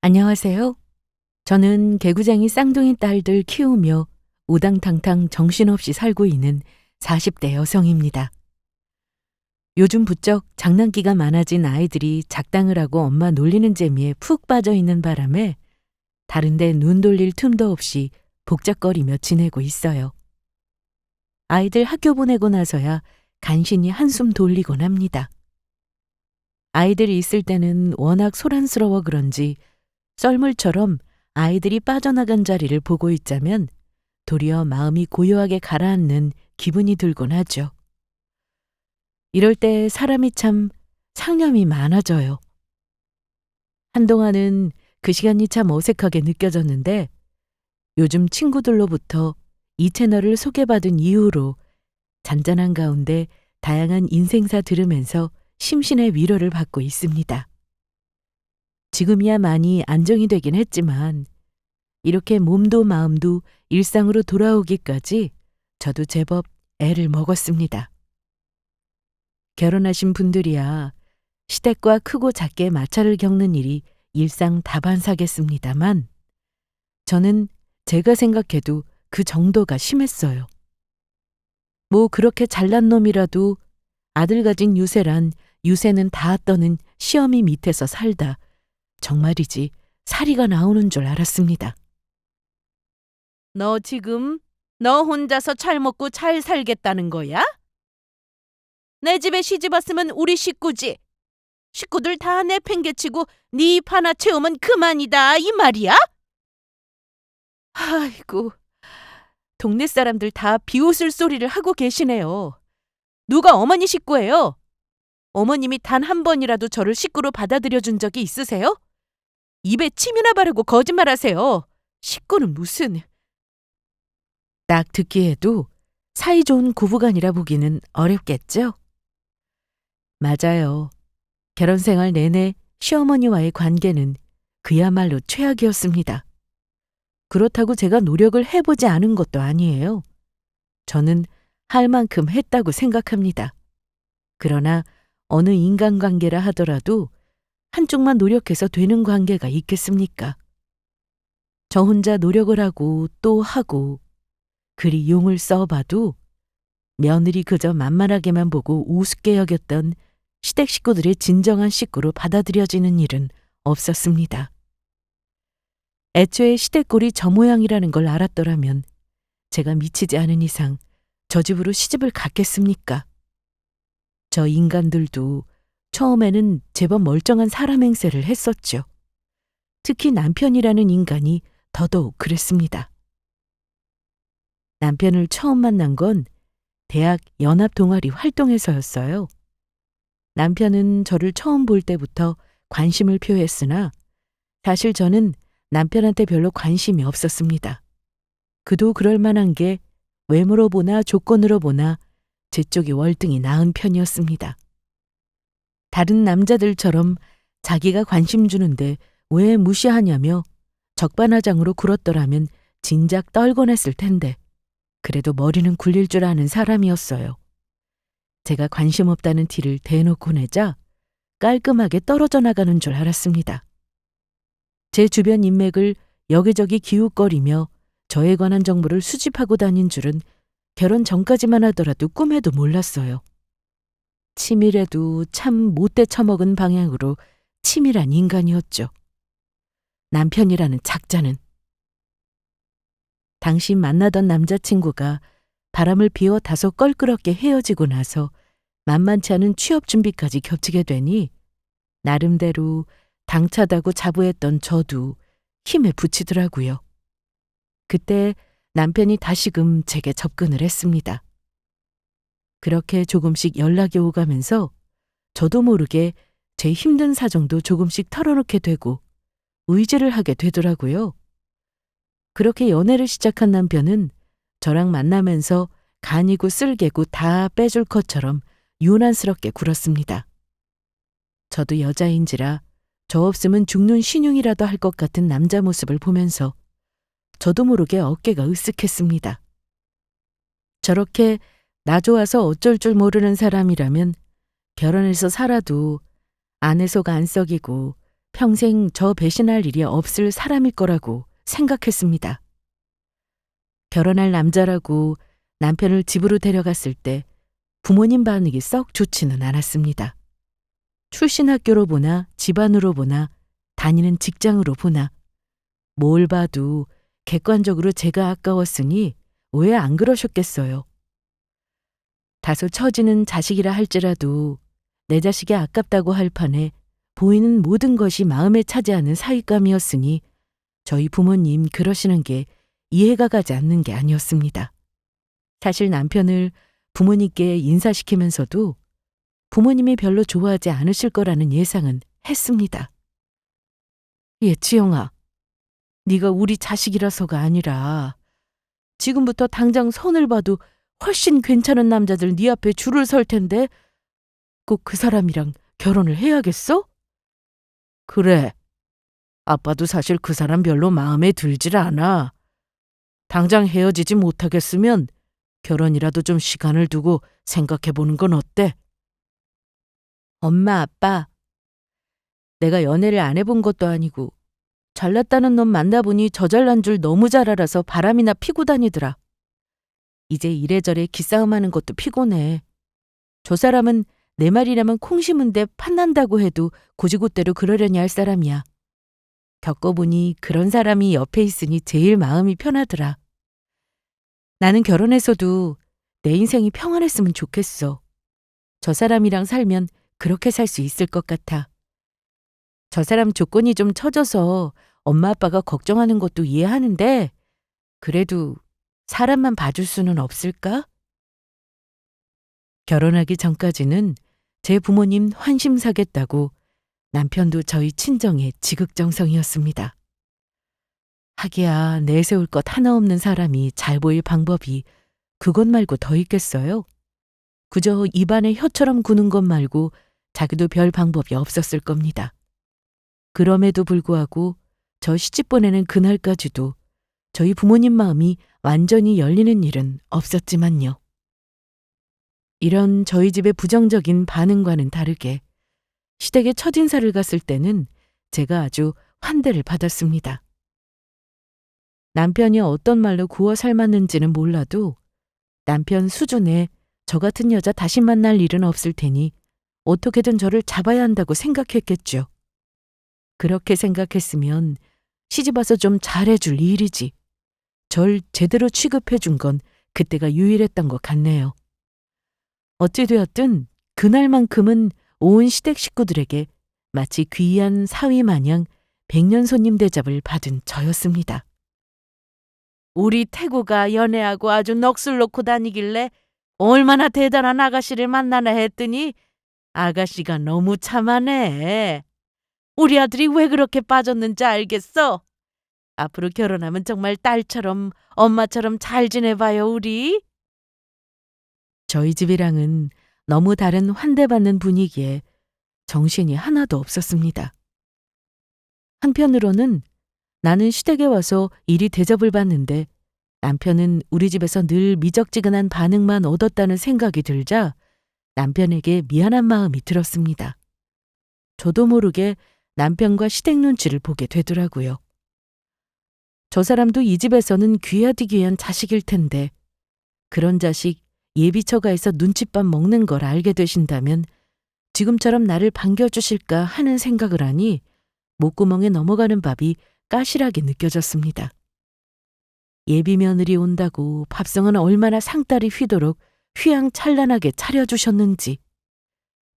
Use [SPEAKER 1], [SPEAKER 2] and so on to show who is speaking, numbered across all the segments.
[SPEAKER 1] 안녕하세요. 저는 개구쟁이 쌍둥이 딸들 키우며 우당탕탕 정신없이 살고 있는 40대 여성입니다. 요즘 부쩍 장난기가 많아진 아이들이 작당을 하고 엄마 놀리는 재미에 푹 빠져 있는 바람에 다른데 눈 돌릴 틈도 없이 복잡거리며 지내고 있어요. 아이들 학교 보내고 나서야 간신히 한숨 돌리곤 합니다. 아이들이 있을 때는 워낙 소란스러워 그런지 썰물처럼 아이들이 빠져나간 자리를 보고 있자면 도리어 마음이 고요하게 가라앉는 기분이 들곤 하죠. 이럴 때 사람이 참 상념이 많아져요. 한동안은 그 시간이 참 어색하게 느껴졌는데 요즘 친구들로부터 이 채널을 소개받은 이후로 잔잔한 가운데 다양한 인생사 들으면서 심신의 위로를 받고 있습니다. 지금이야 많이 안정이 되긴 했지만 이렇게 몸도 마음도 일상으로 돌아오기까지 저도 제법 애를 먹었습니다. 결혼하신 분들이야 시댁과 크고 작게 마찰을 겪는 일이 일상 다반사겠습니다만 저는 제가 생각해도 그 정도가 심했어요. 뭐 그렇게 잘난 놈이라도 아들 가진 유세란 유세는 다 떠는 시어미 밑에서 살다 정말이지 사리가 나오는 줄 알았습니다. 너 지금 너 혼자서 잘 먹고 잘 살겠다는 거야? 내 집에 시집 왔으면 우리 식구지. 식구들 다 내팽개치고 네 입 하나 채우면 그만이다 이 말이야? 아이고, 동네 사람들 다 비웃을 소리를 하고 계시네요. 누가 어머니 식구예요? 어머님이 단 한 번이라도 저를 식구로 받아들여 준 적이 있으세요? 입에 침이나 바르고 거짓말하세요. 식구는 무슨... 딱 듣기에도 사이좋은 고부간이라 보기는 어렵겠죠? 맞아요. 결혼 생활 내내 시어머니와의 관계는 그야말로 최악이었습니다. 그렇다고 제가 노력을 해보지 않은 것도 아니에요. 저는 할 만큼 했다고 생각합니다. 그러나 어느 인간관계라 하더라도 한쪽만 노력해서 되는 관계가 있겠습니까? 저 혼자 노력을 하고 또 하고 그리 용을 써봐도 며느리 그저 만만하게만 보고 우습게 여겼던 시댁 식구들의 진정한 식구로 받아들여지는 일은 없었습니다. 애초에 시댁꼴이 저 모양이라는 걸 알았더라면 제가 미치지 않은 이상 저 집으로 시집을 갔겠습니까? 저 인간들도 처음에는 제법 멀쩡한 사람 행세를 했었죠. 특히 남편이라는 인간이 더더욱 그랬습니다. 남편을 처음 만난 건 대학 연합 동아리 활동에서였어요. 남편은 저를 처음 볼 때부터 관심을 표했으나 사실 저는 남편한테 별로 관심이 없었습니다. 그도 그럴 만한 게 외모로 보나 조건으로 보나 제 쪽이 월등히 나은 편이었습니다. 다른 남자들처럼 자기가 관심 주는데 왜 무시하냐며 적반하장으로 굴었더라면 진작 떨곤 했을 텐데 그래도 머리는 굴릴 줄 아는 사람이었어요. 제가 관심 없다는 티를 대놓고 내자 깔끔하게 떨어져 나가는 줄 알았습니다. 제 주변 인맥을 여기저기 기웃거리며 저에 관한 정보를 수집하고 다닌 줄은 결혼 전까지만 하더라도 꿈에도 몰랐어요. 치밀해도 참 못돼 처먹은 방향으로 치밀한 인간이었죠. 남편이라는 작자는. 당시 만나던 남자친구가 바람을 피워 다소 껄끄럽게 헤어지고 나서 만만치 않은 취업 준비까지 겹치게 되니 나름대로 당차다고 자부했던 저도 힘에 부치더라고요. 그때 남편이 다시금 제게 접근을 했습니다. 그렇게 조금씩 연락이 오가면서 저도 모르게 제 힘든 사정도 조금씩 털어놓게 되고 의지를 하게 되더라고요. 그렇게 연애를 시작한 남편은 저랑 만나면서 간이고 쓸개고 다 빼줄 것처럼 유난스럽게 굴었습니다. 저도 여자인지라 저 없으면 죽는 신용이라도 할 것 같은 남자 모습을 보면서 저도 모르게 어깨가 으쓱했습니다. 저렇게 나 좋아서 어쩔 줄 모르는 사람이라면 결혼해서 살아도 아내 속 안 썩이고 평생 저 배신할 일이 없을 사람일 거라고 생각했습니다. 결혼할 남자라고 남편을 집으로 데려갔을 때 부모님 반응이 썩 좋지는 않았습니다. 출신 학교로 보나 집안으로 보나 다니는 직장으로 보나 뭘 봐도 객관적으로 제가 아까웠으니 왜 안 그러셨겠어요. 다소 처지는 자식이라 할지라도 내 자식이 아깝다고 할 판에 보이는 모든 것이 마음에 차지하는 사윗감이었으니 저희 부모님 그러시는 게 이해가 가지 않는 게 아니었습니다. 사실 남편을 부모님께 인사시키면서도 부모님이 별로 좋아하지 않으실 거라는 예상은 했습니다. 지영아, 네가 우리 자식이라서가 아니라 지금부터 당장 손을 봐도 훨씬 괜찮은 남자들 네 앞에 줄을 설 텐데 꼭 그 사람이랑 결혼을 해야겠어? 그래. 아빠도 사실 그 사람 별로 마음에 들질 않아. 당장 헤어지지 못하겠으면 결혼이라도 좀 시간을 두고 생각해보는 건 어때? 엄마, 아빠, 내가 연애를 안 해본 것도 아니고 잘났다는 놈 만나보니 저 잘난 줄 너무 잘 알아서 바람이나 피고 다니더라. 이제 이래저래 기싸움하는 것도 피곤해. 저 사람은 내 말이라면 콩 심은데 팥난다고 해도 고지고대로 그러려니 할 사람이야. 겪어보니 그런 사람이 옆에 있으니 제일 마음이 편하더라. 나는 결혼해서도 내 인생이 평안했으면 좋겠어. 저 사람이랑 살면 그렇게 살 수 있을 것 같아. 저 사람 조건이 좀 처져서 엄마 아빠가 걱정하는 것도 이해하는데 그래도 사람만 봐줄 수는 없을까? 결혼하기 전까지는 제 부모님 환심사겠다고 남편도 저희 친정의 지극정성이었습니다. 하기야 내세울 것 하나 없는 사람이 잘 보일 방법이 그것 말고 더 있겠어요? 그저 입안에 혀처럼 구는 것 말고 자기도 별 방법이 없었을 겁니다. 그럼에도 불구하고 저 시집 보내는 그날까지도 저희 부모님 마음이 완전히 열리는 일은 없었지만요. 이런 저희 집의 부정적인 반응과는 다르게 시댁에 첫인사를 갔을 때는 제가 아주 환대를 받았습니다. 남편이 어떤 말로 구워 삶았는지는 몰라도 남편 수준에 저 같은 여자 다시 만날 일은 없을 테니 어떻게든 저를 잡아야 한다고 생각했겠죠. 그렇게 생각했으면 시집와서 좀 잘해줄 일이지. 절 제대로 취급해준 건 그때가 유일했던 것 같네요. 어찌되었든 그날만큼은 온 시댁 식구들에게 마치 귀한 사위 마냥 백년 손님 대접을 받은 저였습니다. 우리 태구가 연애하고 아주 넋을 놓고 다니길래 얼마나 대단한 아가씨를 만나나 했더니 아가씨가 너무 참하네. 우리 아들이 왜 그렇게 빠졌는지 알겠어? 앞으로 결혼하면 정말 딸처럼 엄마처럼 잘 지내봐요 우리. 저희 집이랑은 너무 다른 환대받는 분위기에 정신이 하나도 없었습니다. 한편으로는 나는 시댁에 와서 이리 대접을 받는데 남편은 우리 집에서 늘 미적지근한 반응만 얻었다는 생각이 들자 남편에게 미안한 마음이 들었습니다. 저도 모르게 남편과 시댁 눈치를 보게 되더라고요. 저 사람도 이 집에서는 귀하디 귀한 자식일 텐데 그런 자식 예비처가에서 눈칫밥 먹는 걸 알게 되신다면 지금처럼 나를 반겨주실까 하는 생각을 하니 목구멍에 넘어가는 밥이 까실하게 느껴졌습니다. 예비 며느리 온다고 밥상은 얼마나 상다리 휘도록 휘황찬란하게 차려주셨는지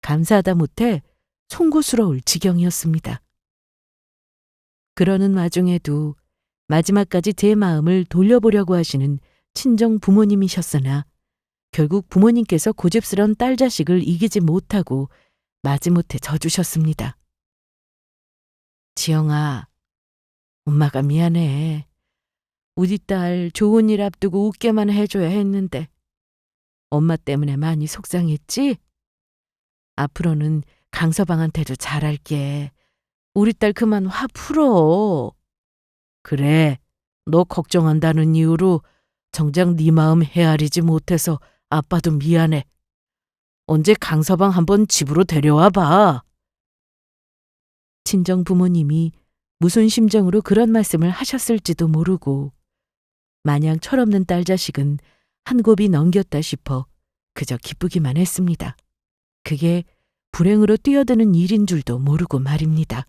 [SPEAKER 1] 감사하다 못해 송구스러울 지경이었습니다. 그러는 와중에도 마지막까지 제 마음을 돌려보려고 하시는 친정 부모님이셨으나 결국 부모님께서 고집스런 딸 자식을 이기지 못하고 마지못해 져주셨습니다. 지영아, 엄마가 미안해. 우리 딸 좋은 일 앞두고 웃게만 해줘야 했는데 엄마 때문에 많이 속상했지? 앞으로는 강서방한테도 잘할게. 우리 딸 그만 화 풀어. 그래, 너 걱정한다는 이유로 정작 네 마음 헤아리지 못해서 아빠도 미안해. 언제 강서방 한번 집으로 데려와 봐. 친정 부모님이 무슨 심정으로 그런 말씀을 하셨을지도 모르고 마냥 철없는 딸 자식은 한 곱이 넘겼다 싶어 그저 기쁘기만 했습니다. 그게 불행으로 뛰어드는 일인 줄도 모르고 말입니다.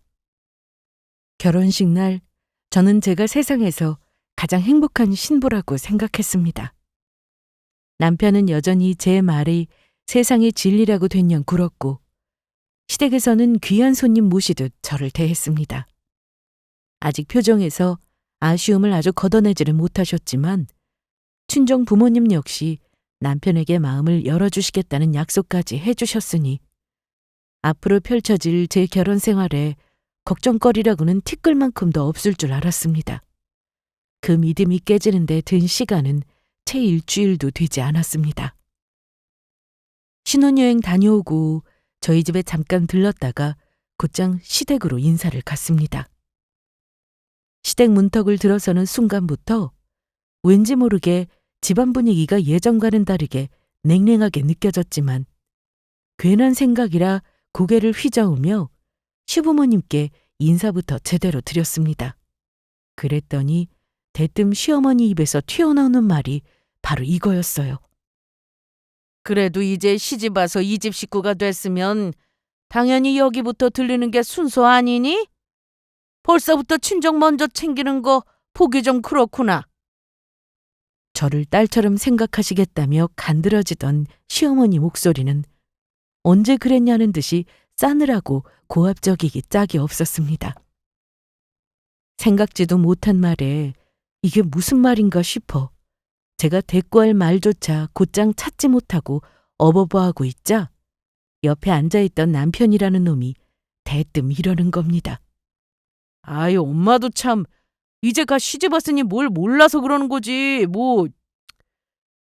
[SPEAKER 1] 결혼식 날 저는 제가 세상에서 가장 행복한 신부라고 생각했습니다. 남편은 여전히 제 말이 세상의 진리라고 된양 굴었고 시댁에서는 귀한 손님 모시듯 저를 대했습니다. 아직 표정에서 아쉬움을 아주 걷어내지를 못하셨지만 친정 부모님 역시 남편에게 마음을 열어주시겠다는 약속까지 해주셨으니 앞으로 펼쳐질 제 결혼 생활에 걱정거리라고는 티끌만큼도 없을 줄 알았습니다. 그 믿음이 깨지는데 든 시간은 채 일주일도 되지 않았습니다. 신혼여행 다녀오고 저희 집에 잠깐 들렀다가 곧장 시댁으로 인사를 갔습니다. 시댁 문턱을 들어서는 순간부터 왠지 모르게 집안 분위기가 예전과는 다르게 냉랭하게 느껴졌지만 괜한 생각이라 고개를 휘저으며 시부모님께 인사부터 제대로 드렸습니다. 그랬더니 대뜸 시어머니 입에서 튀어나오는 말이 바로 이거였어요. 그래도 이제 시집 와서 이 집 식구가 됐으면 당연히 여기부터 들르는 게 순서 아니니? 벌써부터 친정 먼저 챙기는 거 보기 좀 그렇구나. 저를 딸처럼 생각하시겠다며 간드러지던 시어머니 목소리는 언제 그랬냐는 듯이 싸늘하고 고압적이기 짝이 없었습니다. 생각지도 못한 말에 이게 무슨 말인가 싶어 제가 대꾸할 말조차 곧장 찾지 못하고 어버버하고 있자 옆에 앉아있던 남편이라는 놈이 대뜸 이러는 겁니다. 아유, 엄마도 참 이제 가 시집 왔으니 뭘 몰라서 그러는 거지. 뭐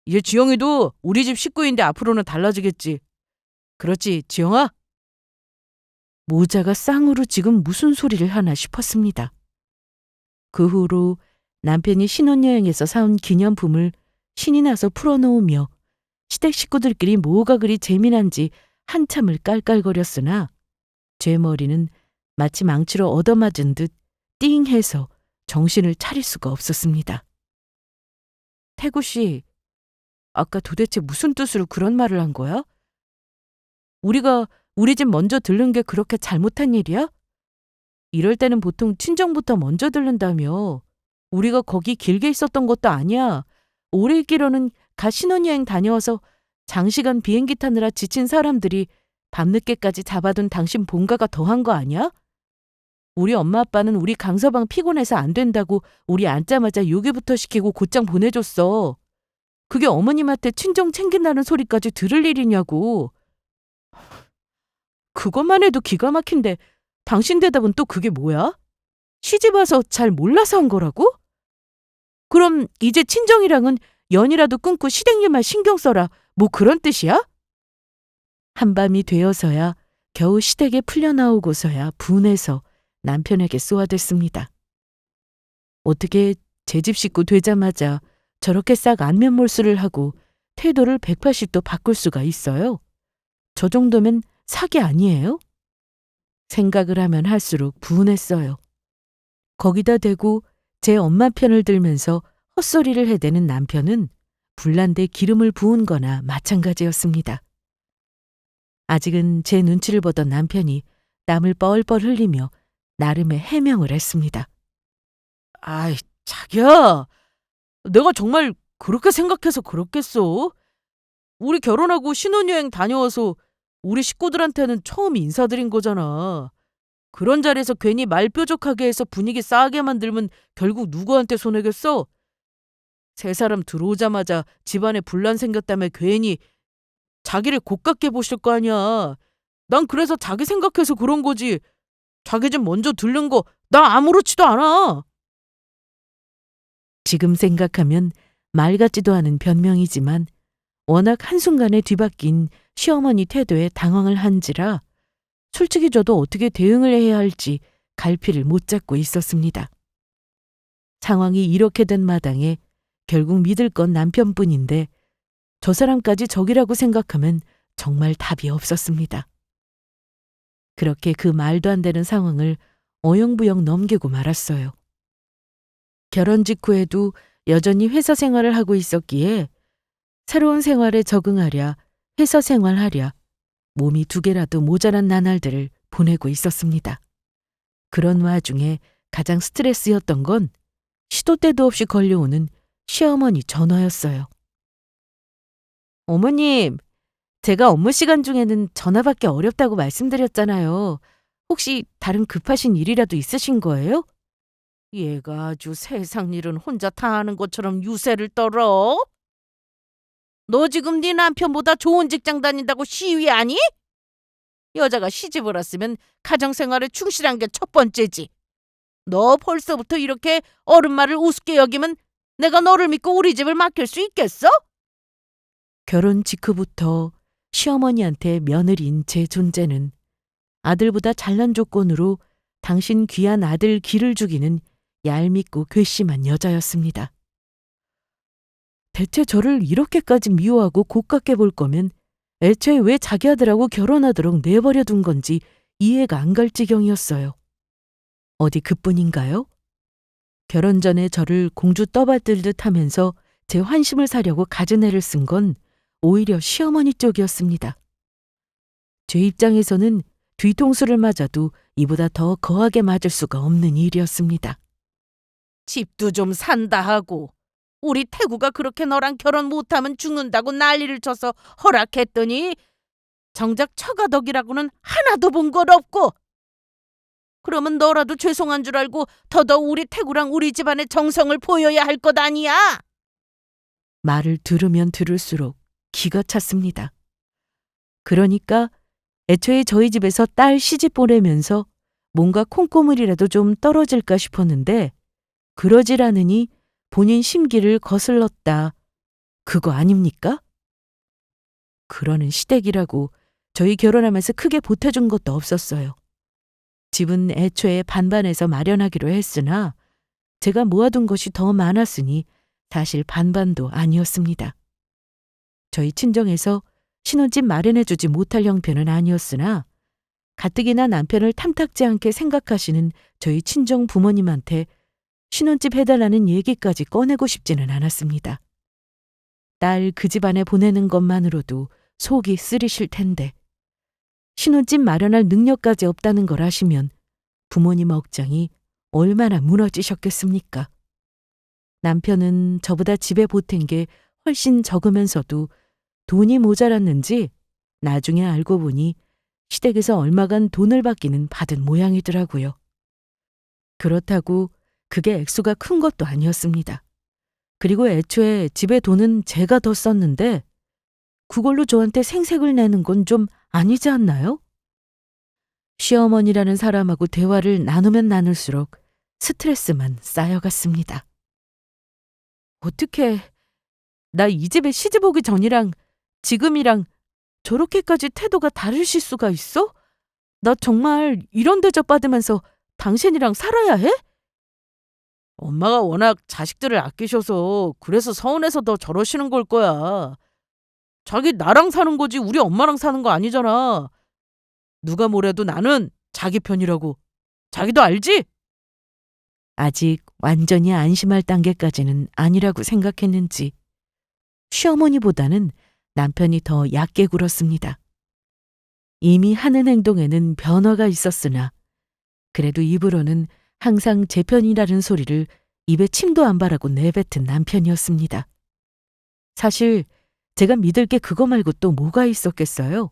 [SPEAKER 1] 이제 지영이도 우리 집 식구인데 앞으로는 달라지겠지. 그렇지, 지영아? 모자가 쌍으로 지금 무슨 소리를 하나 싶었습니다. 그 후로 남편이 신혼여행에서 사온 기념품을 신이 나서 풀어놓으며 시댁 식구들끼리 뭐가 그리 재미난지 한참을 깔깔거렸으나 제 머리는 마치 망치로 얻어맞은 듯 띵해서 정신을 차릴 수가 없었습니다. 태구 씨, 아까 도대체 무슨 뜻으로 그런 말을 한 거야? 우리가 우리 집 먼저 들른 게 그렇게 잘못한 일이야? 이럴 때는 보통 친정부터 먼저 들른다며. 우리가 거기 길게 있었던 것도 아니야. 오래 있기로는 가 신혼여행 다녀와서 장시간 비행기 타느라 지친 사람들이 밤늦게까지 잡아둔 당신 본가가 더한 거 아니야? 우리 엄마 아빠는 우리 강서방 피곤해서 안 된다고 우리 앉자마자 요기부터 시키고 곧장 보내줬어. 그게 어머님한테 친정 챙긴다는 소리까지 들을 일이냐고. 그것만 해도 기가 막힌데 당신 대답은 또 그게 뭐야? 시집 와서 잘 몰라서 한 거라고? 그럼 이제 친정이랑은 연이라도 끊고 시댁 일만 신경 써라. 뭐 그런 뜻이야? 한밤이 되어서야 겨우 시댁에 풀려나오고서야 분해서 남편에게 쏘아댔습니다. 어떻게 제 집 식구 되자마자 저렇게 싹 안면몰수를 하고 태도를 180도 바꿀 수가 있어요? 저 정도면 사기 아니에요? 생각을 하면 할수록 분했어요. 거기다 대고 제 엄마 편을 들면서 헛소리를 해대는 남편은 불난데 기름을 부은 거나 마찬가지였습니다. 아직은 제 눈치를 보던 남편이 땀을 뻘뻘 흘리며 나름의 해명을 했습니다. 아이, 자기야. 내가 정말 그렇게 생각해서 그렇겠어? 우리 결혼하고 신혼여행 다녀와서 우리 식구들한테는 처음 인사드린 거잖아. 그런 자리에서 괜히 말 뾰족하게 해서 분위기 싸게 만들면 결국 누구한테 손해겠어? 세 사람 들어오자마자 집안에 분란 생겼다며 괜히 자기를 곱깝게 보실 거 아니야. 난 그래서 자기 생각해서 그런 거지. 자기 집 먼저 들른 거 나 아무렇지도 않아. 지금 생각하면 말 같지도 않은 변명이지만 워낙 한순간에 뒤바뀐 시어머니 태도에 당황을 한지라 솔직히 저도 어떻게 대응을 해야 할지 갈피를 못 잡고 있었습니다. 상황이 이렇게 된 마당에 결국 믿을 건 남편뿐인데 저 사람까지 적이라고 생각하면 정말 답이 없었습니다. 그렇게 그 말도 안 되는 상황을 어영부영 넘기고 말았어요. 결혼 직후에도 여전히 회사 생활을 하고 있었기에 새로운 생활에 적응하랴, 회사 생활하랴, 몸이 2개라도 모자란 나날들을 보내고 있었습니다. 그런 와중에 가장 스트레스였던 건 시도 때도 없이 걸려오는 시어머니 전화였어요. 어머님, 제가 업무 시간 중에는 전화 받기 어렵다고 말씀드렸잖아요. 혹시 다른 급하신 일이라도 있으신 거예요? 얘가 아주 세상 일은 혼자 다 하는 것처럼 유세를 떨어? 너 지금 네 남편보다 좋은 직장 다닌다고 시위하니? 여자가 시집을 왔으면 가정생활에 충실한 게 첫 번째지. 너 벌써부터 이렇게 어른 말을 우습게 여기면 내가 너를 믿고 우리 집을 맡길 수 있겠어? 결혼 직후부터 시어머니한테 며느리인 제 존재는 아들보다 잘난 조건으로 당신 귀한 아들 기를 죽이는 얄밉고 괘씸한 여자였습니다. 대체 저를 이렇게까지 미워하고 고깝게 볼 거면 애초에 왜 자기 아들하고 결혼하도록 내버려 둔 건지 이해가 안 갈 지경이었어요. 어디 그뿐인가요? 결혼 전에 저를 공주 떠받들듯 하면서 제 환심을 사려고 갖은 애를 쓴 건 오히려 시어머니 쪽이었습니다. 제 입장에서는 뒤통수를 맞아도 이보다 더 거하게 맞을 수가 없는 일이었습니다. 집도 좀 산다 하고 우리 태구가 그렇게 너랑 결혼 못하면 죽는다고 난리를 쳐서 허락했더니 정작 처가덕이라고는 하나도 본 것 없고, 그러면 너라도 죄송한 줄 알고 더더욱 우리 태구랑 우리 집안의 정성을 보여야 할 것 아니야? 말을 들으면 들을수록 기가 찼습니다. 그러니까 애초에 저희 집에서 딸 시집 보내면서 뭔가 콩고물이라도 좀 떨어질까 싶었는데 그러질 않으니 본인 심기를 거슬렀다. 그거 아닙니까? 그러는 시댁이라고 저희 결혼하면서 크게 보태준 것도 없었어요. 집은 애초에 반반해서 마련하기로 했으나 제가 모아둔 것이 더 많았으니 사실 반반도 아니었습니다. 저희 친정에서 신혼집 마련해주지 못할 형편은 아니었으나 가뜩이나 남편을 탐탁지 않게 생각하시는 저희 친정 부모님한테 신혼집 해달라는 얘기까지 꺼내고 싶지는 않았습니다. 딸 그 집안에 보내는 것만으로도 속이 쓰리실 텐데 신혼집 마련할 능력까지 없다는 걸 아시면 부모님 억장이 얼마나 무너지셨겠습니까? 남편은 저보다 집에 보탠 게 훨씬 적으면서도 돈이 모자랐는지 나중에 알고 보니 시댁에서 얼마간 돈을 받기는 받은 모양이더라고요. 그렇다고 그게 액수가 큰 것도 아니었습니다. 그리고 애초에 집에 돈은 제가 더 썼는데 그걸로 저한테 생색을 내는 건 좀 아니지 않나요? 시어머니라는 사람하고 대화를 나누면 나눌수록 스트레스만 쌓여갔습니다. 어떻게 나 이 집에 시집 오기 전이랑 지금이랑 저렇게까지 태도가 다르실 수가 있어? 나 정말 이런 대접 받으면서 당신이랑 살아야 해? 엄마가 워낙 자식들을 아끼셔서 그래서 서운해서 더 저러시는 걸 거야. 자기 나랑 사는 거지 우리 엄마랑 사는 거 아니잖아. 누가 뭐래도 나는 자기 편이라고. 자기도 알지? 아직 완전히 안심할 단계까지는 아니라고 생각했는지 시어머니보다는 남편이 더 얕게 굴었습니다. 이미 하는 행동에는 변화가 있었으나 그래도 입으로는 항상 제 편이라는 소리를 입에 침도 안 바라고 내뱉은 남편이었습니다. 사실 제가 믿을 게 그거 말고 또 뭐가 있었겠어요?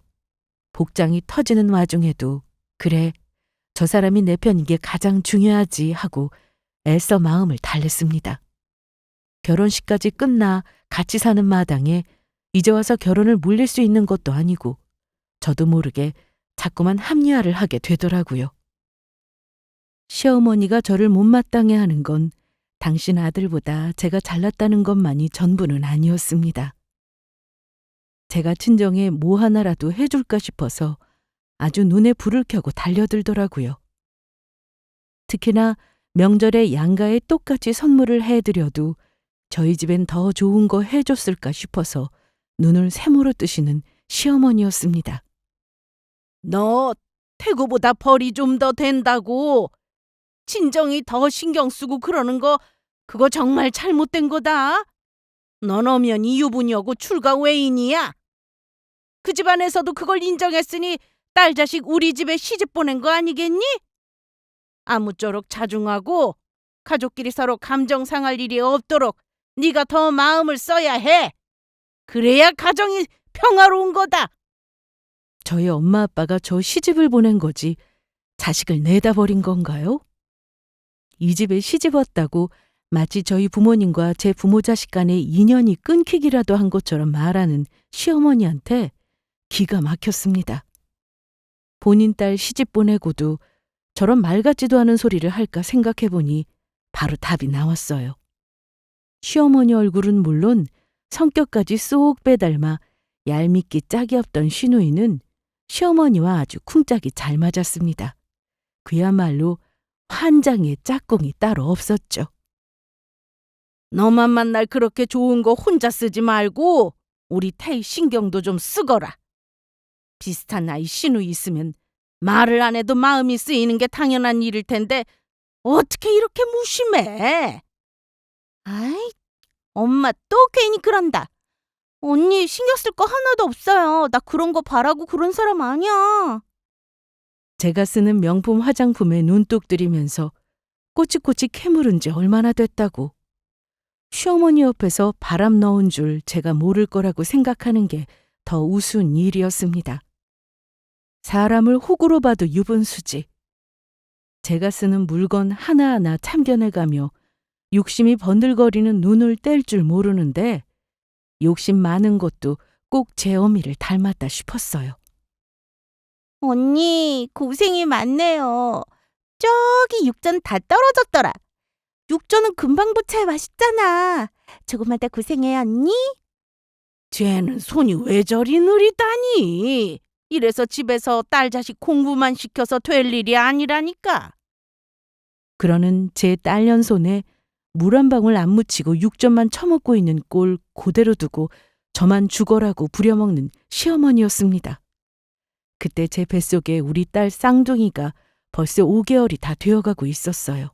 [SPEAKER 1] 복장이 터지는 와중에도 그래, 저 사람이 내 편인 게 가장 중요하지 하고 애써 마음을 달랬습니다. 결혼식까지 끝나 같이 사는 마당에 이제 와서 결혼을 물릴 수 있는 것도 아니고 저도 모르게 자꾸만 합리화를 하게 되더라고요. 시어머니가 저를 못마땅해 하는 건 당신 아들보다 제가 잘났다는 것만이 전부는 아니었습니다. 제가 친정에 뭐 하나라도 해줄까 싶어서 아주 눈에 불을 켜고 달려들더라고요. 특히나 명절에 양가에 똑같이 선물을 해드려도 저희 집엔 더 좋은 거 해줬을까 싶어서 눈을 세모로 뜨시는 시어머니였습니다. 너
[SPEAKER 2] 태구보다 벌이 좀 더 된다고. 친정이 더 신경 쓰고 그러는 거 그거 정말 잘못된 거다. 넌 엄연히 유부녀고 출가 외인이야. 그 집안에서도 그걸 인정했으니 딸 자식 우리 집에 시집 보낸 거 아니겠니? 아무쪼록 자중하고 가족끼리 서로 감정 상할 일이 없도록 네가 더 마음을 써야 해. 그래야 가정이 평화로운 거다.
[SPEAKER 1] 저희 엄마 아빠가 저 시집을 보낸 거지 자식을 내다 버린 건가요? 이 집에 시집 왔다고 마치 저희 부모님과 제 부모 자식 간의 인연이 끊기기라도 한 것처럼 말하는 시어머니한테 기가 막혔습니다. 본인 딸 시집 보내고도 저런 말 같지도 않은 소리를 할까 생각해보니 바로 답이 나왔어요. 시어머니 얼굴은 물론 성격까지 쏙 빼닮아 얄밉기 짝이 없던 시누이는 시어머니와 아주 쿵짝이 잘 맞았습니다. 그야말로 환장의 짝꿍이 따로 없었죠.
[SPEAKER 2] 너만 만날 그렇게 좋은 거 혼자 쓰지 말고 우리 태희 신경도 좀 쓰거라. 비슷한 나이 시누이 있으면 말을 안 해도 마음이 쓰이는 게 당연한 일일 텐데 어떻게 이렇게 무심해? 아이, 엄마 또 괜히 그런다. 언니 신경 쓸 거 하나도 없어요. 나 그런 거 바라고 그런 사람 아니야.
[SPEAKER 1] 제가 쓰는 명품 화장품에 눈독 들이면서 꼬치꼬치 캐물은 지 얼마나 됐다고. 시어머니 옆에서 바람 넣은 줄 제가 모를 거라고 생각하는 게 더 우스운 일이었습니다. 사람을 호구로 봐도 유분수지. 제가 쓰는 물건 하나하나 참견해가며 욕심이 번들거리는 눈을 뗄 줄 모르는데 욕심 많은 것도 꼭 제 어미를 닮았다 싶었어요.
[SPEAKER 2] 언니 고생이 많네요. 저기 육전 다 떨어졌더라. 육전은 금방 부쳐야 맛있잖아. 조금만 더 고생해 언니. 쟤는 손이 왜 저리 느리다니. 이래서 집에서 딸 자식 공부만 시켜서 될 일이 아니라니까.
[SPEAKER 1] 그러는 제 딸년 손에 물 한 방울 안 묻히고 육전만 처먹고 있는 꼴 그대로 두고 저만 죽어라고 부려먹는 시어머니였습니다. 그때 제 뱃속에 우리 딸 쌍둥이가 벌써 5개월이 다 되어가고 있었어요.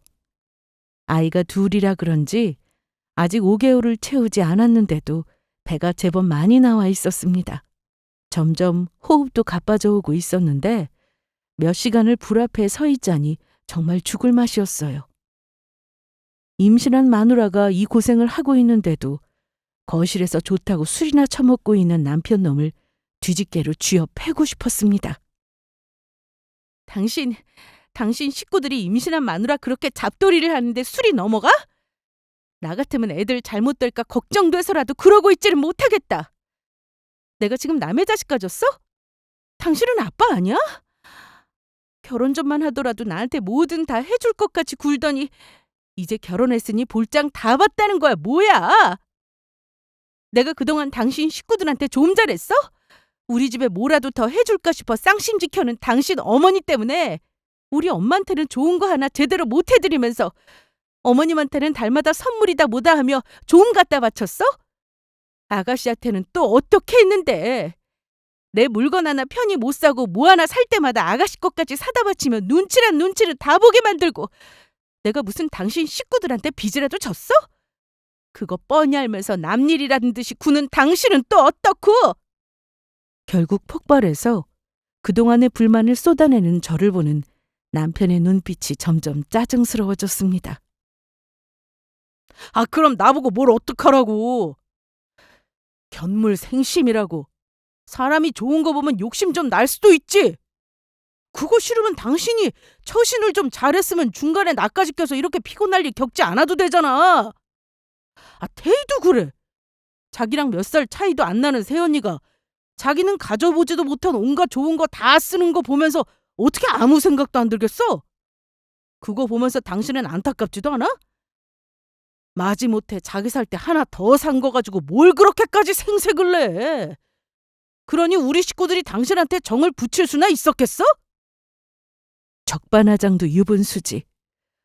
[SPEAKER 1] 아이가 둘이라 그런지 아직 5개월을 채우지 않았는데도 배가 제법 많이 나와 있었습니다. 점점 호흡도 가빠져 오고 있었는데 몇 시간을 불 앞에 서 있자니 정말 죽을 맛이었어요. 임신한 마누라가 이 고생을 하고 있는데도 거실에서 좋다고 술이나 처먹고 있는 남편 놈을 뒤집개로 쥐어 패고 싶었습니다.
[SPEAKER 2] 당신 식구들이 임신한 마누라 그렇게 잡돌이를 하는데 술이 넘어가? 나 같으면 애들 잘못될까 걱정돼서라도 그러고 있지는 못하겠다. 내가 지금 남의 자식 가졌어? 당신은 아빠 아니야? 결혼 전만 하더라도 나한테 뭐든 다 해줄 것 같이 굴더니 이제 결혼했으니 볼장 다 봤다는 거야 뭐야? 내가 그동안 당신 식구들한테 좀 잘했어? 우리 집에 뭐라도 더 해줄까 싶어 쌍심지 켜는 당신 어머니 때문에 우리 엄마한테는 좋은 거 하나 제대로 못 해드리면서 어머님한테는 달마다 선물이다 뭐다 하며 좀 갖다 바쳤어? 아가씨한테는 또 어떻게 했는데? 내 물건 하나 편히 못 사고 뭐 하나 살 때마다 아가씨 것까지 사다 바치며 눈치란 눈치를 다 보게 만들고 내가 무슨 당신 식구들한테 빚이라도 졌어? 그거 뻔히 알면서 남일이라는 듯이 구는 당신은 또 어떻고?
[SPEAKER 1] 결국 폭발해서 그동안의 불만을 쏟아내는 저를 보는 남편의 눈빛이 점점 짜증스러워졌습니다.
[SPEAKER 2] 아 그럼 나보고 뭘 어떡하라고. 견물생심이라고. 사람이 좋은 거 보면 욕심 좀 날 수도 있지. 그거 싫으면 당신이 처신을 좀 잘했으면 중간에 나까지 껴서 이렇게 피곤할 일 겪지 않아도 되잖아. 아 태희도 그래. 자기랑 몇 살 차이도 안 나는 새언니가 자기는 가져보지도 못한 온갖 좋은 거 다 쓰는 거 보면서 어떻게 아무 생각도 안 들겠어? 그거 보면서 당신은 안타깝지도 않아? 마지못해 자기 살 때 하나 더 산 거 가지고 뭘 그렇게까지 생색을 내? 그러니 우리 식구들이 당신한테 정을 붙일 수나 있었겠어?
[SPEAKER 1] 적반하장도 유분수지.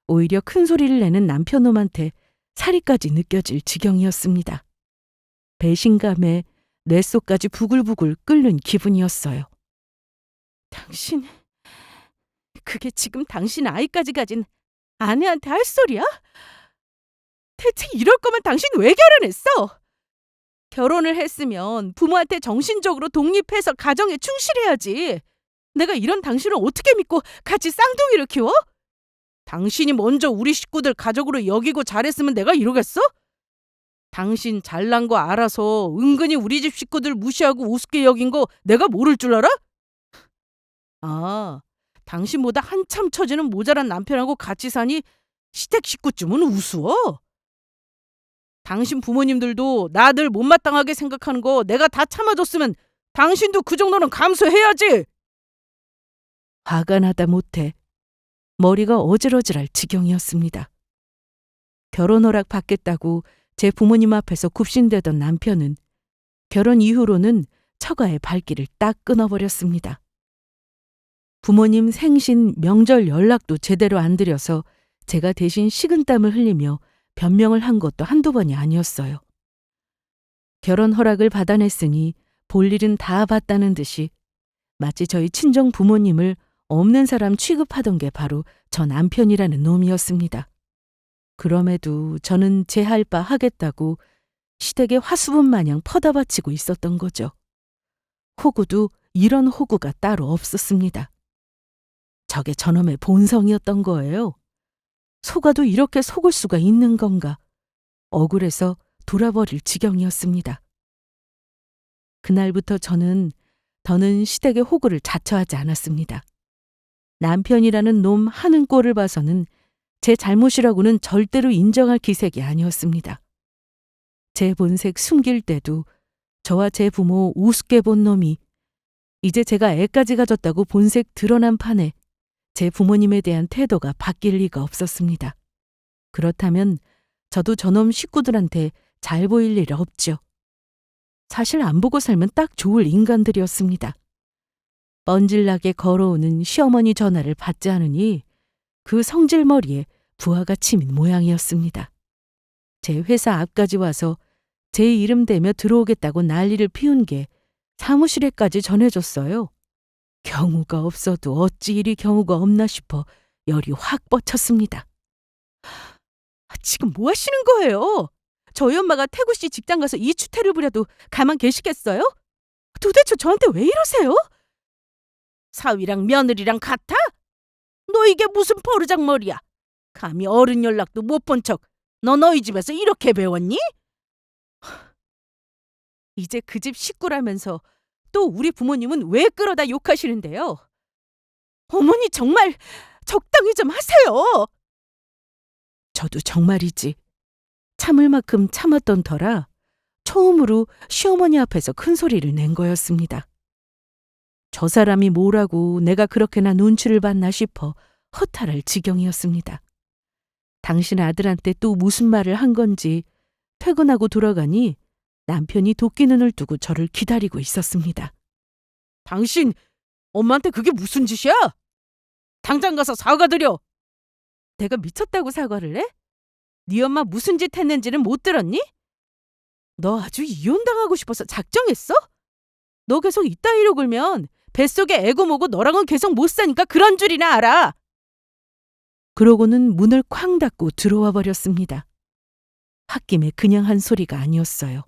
[SPEAKER 1] 오히려 큰 소리를 내는 남편놈한테 살이까지 느껴질 지경이었습니다. 배신감에 뇌 속까지 부글부글 끓는 기분이었어요.
[SPEAKER 2] 당신 그게 지금 당신 아이까지 가진 아내한테 할 소리야? 대체 이럴 거면 당신 왜 결혼했어? 결혼을 했으면 부모한테 정신적으로 독립해서 가정에 충실해야지. 내가 이런 당신을 어떻게 믿고 같이 쌍둥이를 키워? 당신이 먼저 우리 식구들 가족으로 여기고 잘했으면 내가 이러겠어? 당신 잘난 거 알아서 은근히 우리 집 식구들 무시하고 우습게 여긴 거 내가 모를 줄 알아? 아, 당신보다 한참 처지는 모자란 남편하고 같이 사니 시댁 식구쯤은 우스워? 당신 부모님들도 나들 못마땅하게 생각하는 거 내가 다 참아줬으면 당신도 그 정도는 감수해야지.
[SPEAKER 1] 화가 나다 못해 머리가 어질어질할 지경이었습니다. 결혼 허락 받겠다고 제 부모님 앞에서 굽신대던 남편은 결혼 이후로는 처가의 발길을 딱 끊어버렸습니다. 부모님 생신, 명절 연락도 제대로 안 드려서 제가 대신 식은땀을 흘리며 변명을 한 것도 한두 번이 아니었어요. 결혼 허락을 받아냈으니 볼 일은 다 봤다는 듯이 마치 저희 친정 부모님을 없는 사람 취급하던 게 바로 저 남편이라는 놈이었습니다. 그럼에도 저는 제 할 바 하겠다고 시댁에 화수분 마냥 퍼다 바치고 있었던 거죠. 호구도 이런 호구가 따로 없었습니다. 저게 저놈의 본성이었던 거예요. 속아도 이렇게 속을 수가 있는 건가. 억울해서 돌아버릴 지경이었습니다. 그날부터 저는 더는 시댁의 호구를 자처하지 않았습니다. 남편이라는 놈 하는 꼴을 봐서는 제 잘못이라고는 절대로 인정할 기색이 아니었습니다. 제 본색 숨길 때도 저와 제 부모 우습게 본 놈이 이제 제가 애까지 가졌다고 본색 드러난 판에 제 부모님에 대한 태도가 바뀔 리가 없었습니다. 그렇다면 저도 저놈 식구들한테 잘 보일 일 없죠. 사실 안 보고 살면 딱 좋을 인간들이었습니다. 뻔질나게 걸어오는 시어머니 전화를 받지 않으니 그 성질머리에 부하가 치민 모양이었습니다. 제 회사 앞까지 와서 제 이름 대며 들어오겠다고 난리를 피운 게 사무실에까지 전해졌어요. 경우가 없어도 어찌 이리 경우가 없나 싶어 열이 확 뻗쳤습니다.
[SPEAKER 2] 지금 뭐 하시는 거예요? 저희 엄마가 태구 씨 직장 가서 이추태를 부려도 가만 계시겠어요? 도대체 저한테 왜 이러세요? 사위랑 며느리랑 같아? 너 이게 무슨 버르장머리야? 감히 어른 연락도 못 본 척 너 너희 집에서 이렇게 배웠니? 이제 그 집 식구라면서 또 우리 부모님은 왜 끌어다 욕하시는데요? 어머니 정말 적당히 좀 하세요.
[SPEAKER 1] 저도 정말이지. 참을 만큼 참았던 터라 처음으로 시어머니 앞에서 큰 소리를 낸 거였습니다. 저 사람이 뭐라고 내가 그렇게나 눈치를 봤나 싶어 허탈할 지경이었습니다. 당신 아들한테 또 무슨 말을 한 건지 퇴근하고 돌아가니 남편이 도끼 눈을 두고 저를 기다리고 있었습니다.
[SPEAKER 2] 당신 엄마한테 그게 무슨 짓이야? 당장 가서 사과드려. 내가 미쳤다고 사과를 해? 네 엄마 무슨 짓 했는지는 못 들었니? 너 아주 이혼당하고 싶어서 작정했어? 너 계속 이따위로 굴면 뱃속에 애고 뭐고 너랑은 계속 못 사니까 그런 줄이나 알아.
[SPEAKER 1] 그러고는 문을 쾅 닫고 들어와 버렸습니다. 홧김에 그냥 한 소리가 아니었어요.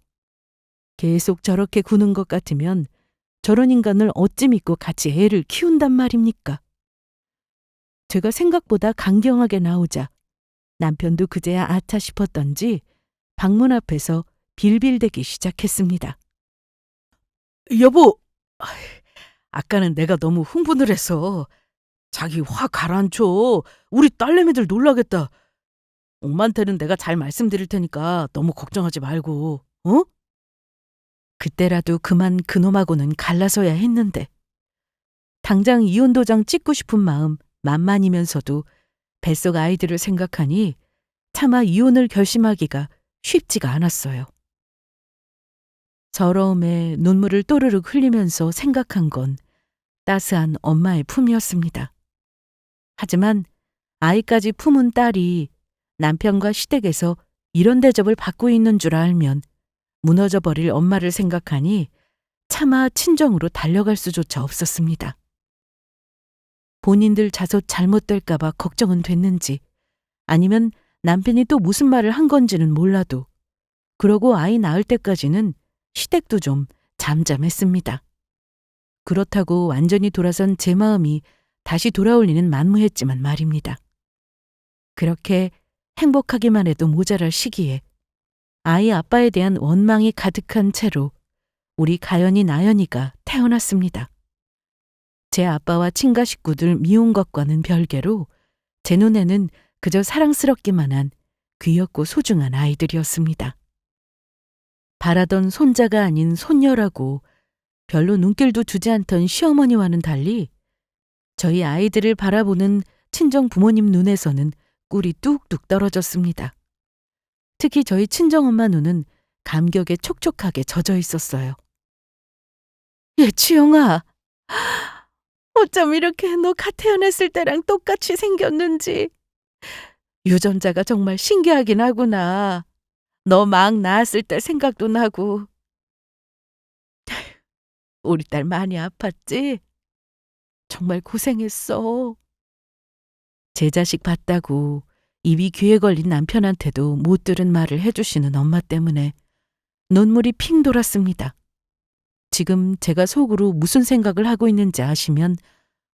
[SPEAKER 1] 계속 저렇게 구는 것 같으면 저런 인간을 어찌 믿고 같이 애를 키운단 말입니까? 제가 생각보다 강경하게 나오자 남편도 그제야 아차 싶었던지 방문 앞에서 빌빌대기 시작했습니다.
[SPEAKER 2] 여보, 아까는 내가 너무 흥분을 해서 자기 화 가라앉혀. 우리 딸내미들 놀라겠다. 엄마한테는 내가 잘 말씀드릴 테니까 너무 걱정하지 말고, 어?
[SPEAKER 1] 그때라도 그만 그놈하고는 갈라서야 했는데 당장 이혼 도장 찍고 싶은 마음 만만이면서도 뱃속 아이들을 생각하니 차마 이혼을 결심하기가 쉽지가 않았어요. 서러움에 눈물을 또르륵 흘리면서 생각한 건 따스한 엄마의 품이었습니다. 하지만 아이까지 품은 딸이 남편과 시댁에서 이런 대접을 받고 있는 줄 알면 무너져 버릴 엄마를 생각하니 차마 친정으로 달려갈 수조차 없었습니다. 본인들 자손 잘못될까봐 걱정은 됐는지 아니면 남편이 또 무슨 말을 한 건지는 몰라도 그러고 아이 낳을 때까지는 시댁도 좀 잠잠했습니다. 그렇다고 완전히 돌아선 제 마음이 다시 돌아올 리는 만무했지만 말입니다. 그렇게 행복하기만 해도 모자랄 시기에 아이 아빠에 대한 원망이 가득한 채로 우리 가연이 나연이가 태어났습니다. 제 아빠와 친가 식구들 미운 것과는 별개로 제 눈에는 그저 사랑스럽기만 한 귀엽고 소중한 아이들이었습니다. 바라던 손자가 아닌 손녀라고 별로 눈길도 주지 않던 시어머니와는 달리 저희 아이들을 바라보는 친정 부모님 눈에서는 꿀이 뚝뚝 떨어졌습니다. 특히 저희 친정엄마 눈은 감격에 촉촉하게 젖어 있었어요. 예, 지영아. 어쩜 이렇게 너 갓 태어났을 때랑 똑같이 생겼는지. 유전자가 정말 신기하긴 하구나. 너 막 낳았을 때 생각도 나고. 우리 딸 많이 아팠지? 정말 고생했어. 제 자식 봤다고 입이 귀에 걸린 남편한테도 못 들은 말을 해주시는 엄마 때문에 눈물이 핑 돌았습니다. 지금 제가 속으로 무슨 생각을 하고 있는지 아시면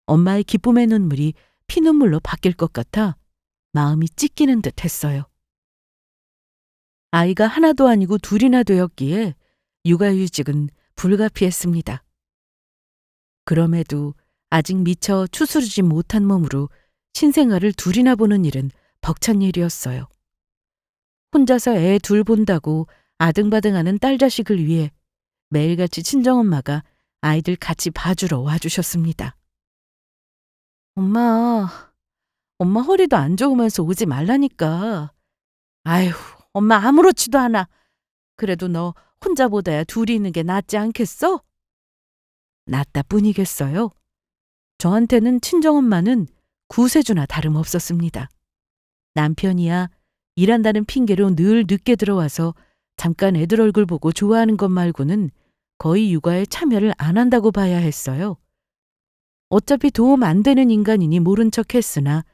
[SPEAKER 1] 엄마의 기쁨의 눈물이 피눈물로 바뀔 것 같아 마음이 찢기는 듯 했어요. 아이가 하나도 아니고 둘이나 되었기에 육아휴직은 불가피했습니다. 그럼에도 아직 미처 추스르지 못한 몸으로 신생아를 둘이나 보는 일은 벅찬 일이었어요. 혼자서 애 둘 본다고 아등바등하는 딸 자식을 위해 매일같이 친정엄마가 아이들 같이 봐주러 와주셨습니다. 엄마 허리도 안 좋으면서 오지 말라니까. 아휴, 엄마 아무렇지도 않아. 그래도 너 혼자보다야 둘이 있는 게 낫지 않겠어? 낫다 뿐이겠어요? 저한테는 친정엄마는 구세주나 다름없었습니다. 남편이야 일한다는 핑계로 늘 늦게 들어와서 잠깐 애들 얼굴 보고 좋아하는 것 말고는 거의 육아에 참여를 안 한다고 봐야 했어요. 어차피 도움 안 되는 인간이니 모른 척 했으나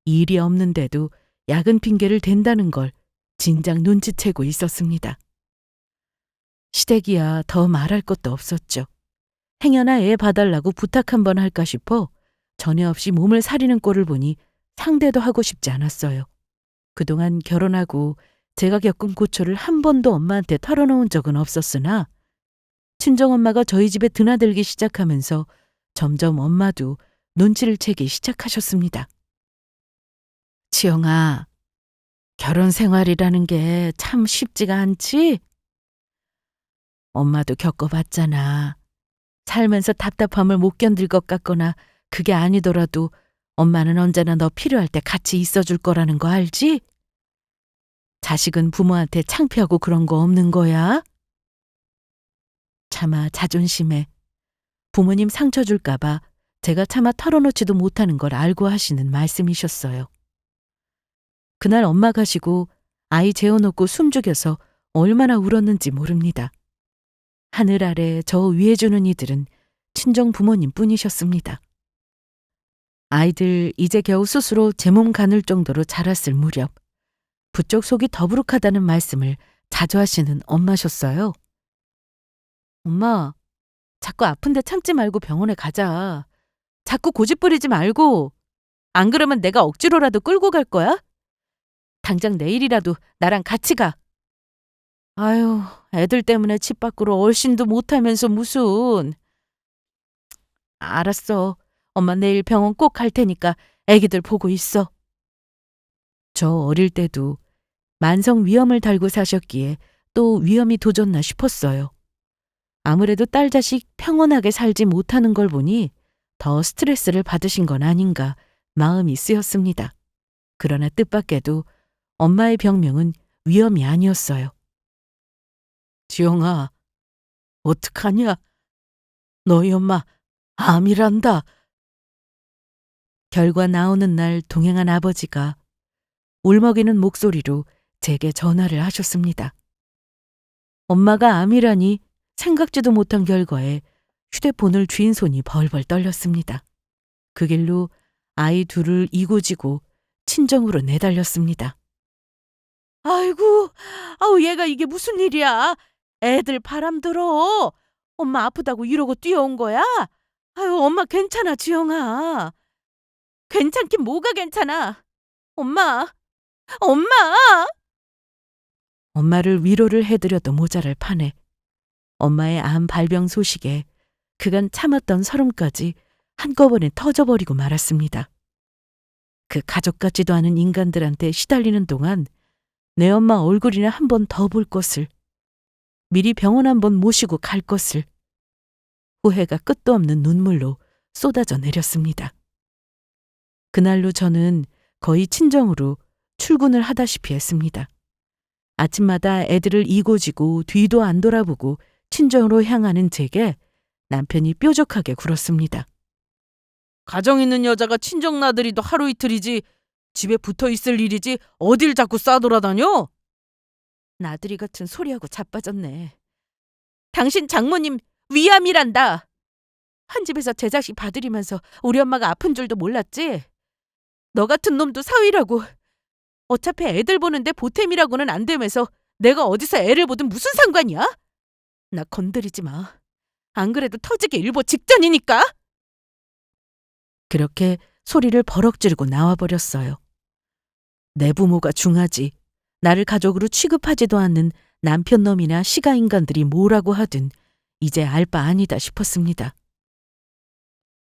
[SPEAKER 1] 일이 없는데도 야근 핑계를 댄다는 걸 진작 눈치채고 있었습니다. 시댁이야 더 말할 것도 없었죠. 행여나 애 봐달라고 부탁 한번 할까 싶어 전에 없이 몸을 사리는 꼴을 보니 상대도 하고 싶지 않았어요. 그동안 결혼하고 제가 겪은 고초를 한 번도 엄마한테 털어놓은 적은 없었으나 친정엄마가 저희 집에 드나들기 시작하면서 점점 엄마도 눈치를 채기 시작하셨습니다. 지영아, 결혼 생활이라는 게 참 쉽지가 않지? 엄마도 겪어봤잖아. 살면서 답답함을 못 견딜 것 같거나 그게 아니더라도 엄마는 언제나 너 필요할 때 같이 있어줄 거라는 거 알지? 자식은 부모한테 창피하고 그런 거 없는 거야? 차마 자존심에 부모님 상처 줄까 봐 제가 차마 털어놓지도 못하는 걸 알고 하시는 말씀이셨어요. 그날 엄마 가시고 아이 재워놓고 숨죽여서 얼마나 울었는지 모릅니다. 하늘 아래 저 위해 주는 이들은 친정 부모님 뿐이셨습니다. 아이들 이제 겨우 스스로 제 몸 가눌 정도로 자랐을 무렵 부쩍 속이 더부룩하다는 말씀을 자주 하시는 엄마셨어요. 엄마, 자꾸 아픈데 참지 말고 병원에 가자. 자꾸 고집 부리지 말고. 안 그러면 내가 억지로라도 끌고 갈 거야? 당장 내일이라도 나랑 같이 가. 아유, 애들 때문에 집 밖으로 얼씬도 못하면서 무슨. 알았어. 엄마 내일 병원 꼭 갈 테니까 애기들 보고 있어. 저 어릴 때도 만성 위염을 달고 사셨기에 또 위험이 도졌나 싶었어요. 아무래도 딸 자식 평온하게 살지 못하는 걸 보니 더 스트레스를 받으신 건 아닌가 마음이 쓰였습니다. 그러나 뜻밖에도 엄마의 병명은 위염이 아니었어요. 지영아, 어떡하냐? 너희 엄마 암이란다. 결과 나오는 날 동행한 아버지가 울먹이는 목소리로 제게 전화를 하셨습니다. 엄마가 암이라니 생각지도 못한 결과에 휴대폰을 쥔 손이 벌벌 떨렸습니다. 그 길로 아이 둘을 이고지고 친정으로 내달렸습니다.
[SPEAKER 2] 아이고, 아우 얘가 이게 무슨 일이야? 애들 바람 들어. 엄마 아프다고 이러고 뛰어온 거야? 아유, 엄마 괜찮아, 지영아. 괜찮긴 뭐가 괜찮아. 엄마, 엄마!
[SPEAKER 1] 엄마를 위로를 해드려도 모자랄 판에 엄마의 암 발병 소식에 그간 참았던 서름까지 한꺼번에 터져버리고 말았습니다. 그 가족 같지도 않은 인간들한테 시달리는 동안 내 엄마 얼굴이나 한 번 더 볼 것을, 미리 병원 한 번 모시고 갈 것을 후회가 끝도 없는 눈물로 쏟아져 내렸습니다. 그날로 저는 거의 친정으로 출근을 하다시피 했습니다. 아침마다 애들을 이고지고 뒤도 안 돌아보고 친정으로 향하는 제게 남편이 뾰족하게 굴었습니다.
[SPEAKER 2] 가정 있는 여자가 친정 나들이도 하루 이틀이지 집에 붙어 있을 일이지 어딜 자꾸 싸돌아다녀? 나들이 같은 소리하고 자빠졌네. 당신 장모님 위암이란다. 한 집에서 제 자식 봐들이면서 우리 엄마가 아픈 줄도 몰랐지? 너 같은 놈도 사위라고. 어차피 애들 보는데 보탬이라고는 안 되면서 내가 어디서 애를 보든 무슨 상관이야? 나 건드리지 마. 안 그래도 터지기 일보 직전이니까.
[SPEAKER 1] 그렇게 소리를 버럭 지르고 나와버렸어요. 내 부모가 중하지 나를 가족으로 취급하지도 않는 남편놈이나 시가인간들이 뭐라고 하든 이제 알 바 아니다 싶었습니다.